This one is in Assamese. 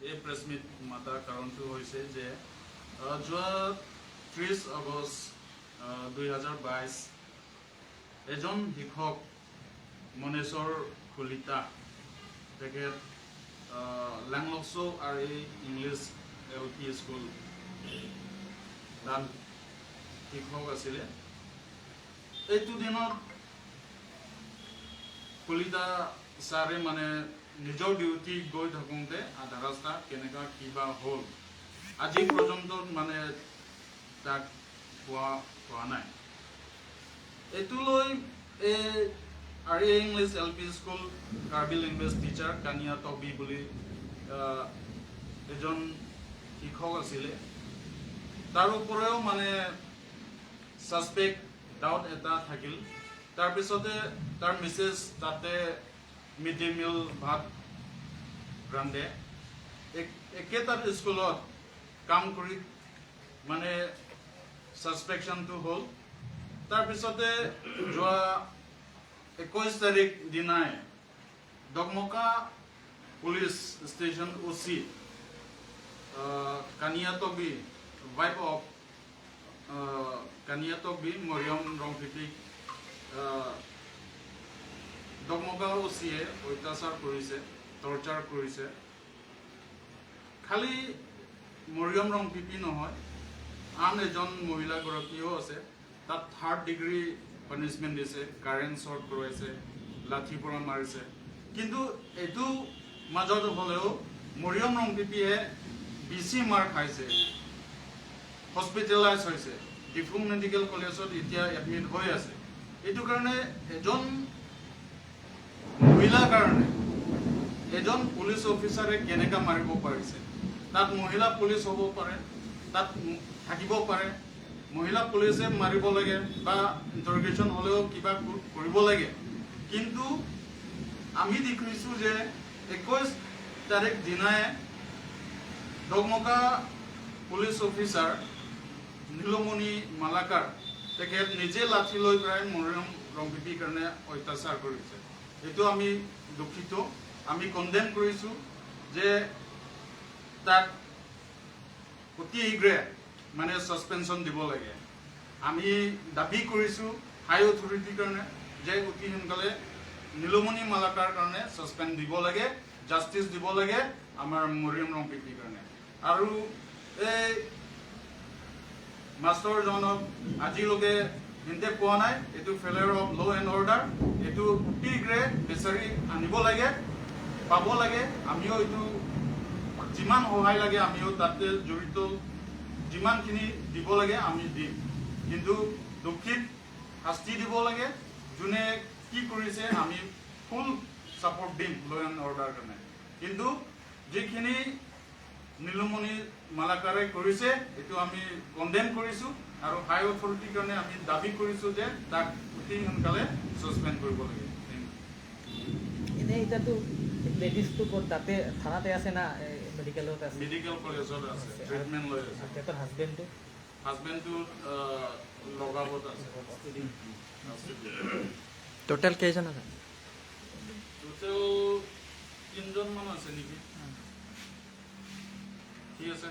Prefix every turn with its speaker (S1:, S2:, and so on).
S1: এই প্ৰেছ মিট মাতাৰ কাৰণটো হৈছে যে যোৱা 30 আগষ্ট 2022 এজন শিক্ষক মনেশ্বৰ কলিতা তেখেত লেংলকছো আৰু এই ইংলিছ LP স্কুল তাত শিক্ষক আছিলে। এইটো দিনত কলিতা ছাৰে মানে নিজৰ ডিউটি গৈ থাকোঁতে আধা ৰাস্তা কেনেকুৱা কিবা হ'ল আজি পৰ্যন্ত মানে তাক পোৱা নাই। এইটো লৈ আৰু English LP school Karbi language teacher Kania টবি বুলি এজন শিক্ষক আছিলে। তাৰ ওপৰেও মানে ছাছপেক্ট ডাউট এটা থাকিল। তাৰপিছতে তাৰ মিছেছ তাতে মিড ডে মিল ভাত ৰান্ধে। একেটা স্কুলত কাম কৰি মানে ছাছপেকশ্যনটো হ'ল। তাৰপিছতে যোৱা 21 তাৰিখ দিনাই ডকমকা পুলিচ ষ্টেচন OC কানিয়াটবি ৱাইফ অফ কানিয়াটবি মৰিয়ম ৰংপিটিক ডকমকা OCয়ে অত্যাচাৰ কৰিছে, টৰ্চাৰ কৰিছে। খালি মৰিয়ম ৰংপিপি নহয়, আন এজন মহিলাগৰাকীও আছে। তাত 3rd ডিগ্ৰী পানিছমেণ্ট দিছে, কাৰেণ্ট শ্বৰ্ট কৰাইছে, লাঠি পৰা মাৰিছে। কিন্তু এইটো মাজত হ'লেও মৰিয়ম ৰংপিপিয়ে বেছি মাৰ খাইছে, হস্পিটেলাইজ হৈছে, ডিফু মেডিকেল কলেজত এতিয়া এডমিট হৈ আছে। এইটো কাৰণে এজন মহিলাৰ কাৰণে এজন পুলিচ অফিচাৰে কেনেকৈ মাৰিব পাৰিছে। তাত মহিলা পুলিচ হ'ব পাৰে, তাত থাকিব পাৰে, মহিলা পুলিচে মাৰিব লাগে বা ইণ্টাৰগেশ্যন হ'লেও কিবা কৰিব লাগে। কিন্তু আমি দেখিছোঁ যে 21 তাৰিখ দিনাই ডকমকা পুলিচ অফিচাৰ নীলমণি মালাকাৰ তেখেত নিজে লাঠি লৈ প্ৰায় মৰিয়ম ৰংপিপিৰ কাৰণে অত্যাচাৰ কৰিছে। এইটো আমি দুখিত, আমি কণ্ডেম কৰিছোঁ যে তাক অতি শীঘ্ৰে মানে ছাছপেনশ্যন দিব লাগে। আমি দাবী কৰিছোঁ হাই অথৰিটিৰ কাৰণে যে অতি সোনকালে নীলমণি মালাকাৰ কাৰণে ছাছপেণ্ড দিব লাগে, জাষ্টিছ দিব লাগে আমাৰ মৰিয়ম ৰংপিপিৰ কাৰণে। আৰু এই মাষ্টৰজনক আজিলৈকে সিহঁতে পোৱা নাই। এইটো failure of law' and order. এইটো অতি শীঘ্ৰে বিচাৰি আনিব লাগে, পাব লাগে। আমিও এইটো যিমান সহায় লাগে আমিও তাতে জড়িত, যিমানখিনি দিব লাগে আমি দিম। কিন্তু দোষীক শাস্তি দিব লাগে। যোনে কি কৰিছে আমি ফুল ছাপৰ্ট দিম ল' এণ্ড অৰ্ডাৰ কাৰণে। কিন্তু যিখিনি নীলমণি মালাকাৰে কৰিছে এইটো আমি কণ্ডেম কৰিছোঁ আৰু হাই অথৰিটিৰ কাৰণে আমি দাবী কৰিছোঁ যে তাক অতি সোনকালে ছাছপেণ্ড কৰিব লাগে।
S2: এনেই এতিয়াতো লেডিজটো ক'ত তাতে থানাতে আছে না মেডিকেলত আছে?
S1: মেডিকেল কলেজত আছে, ট্ৰিটমেণ্ট লৈ আছে।
S2: তেখেতৰ হাজবেণ্ডটো লগাবত আছে।
S3: টোটেল কেইজন আছে?
S1: টোটেল 3জনমান আছে নেকি। ঠিক আছে।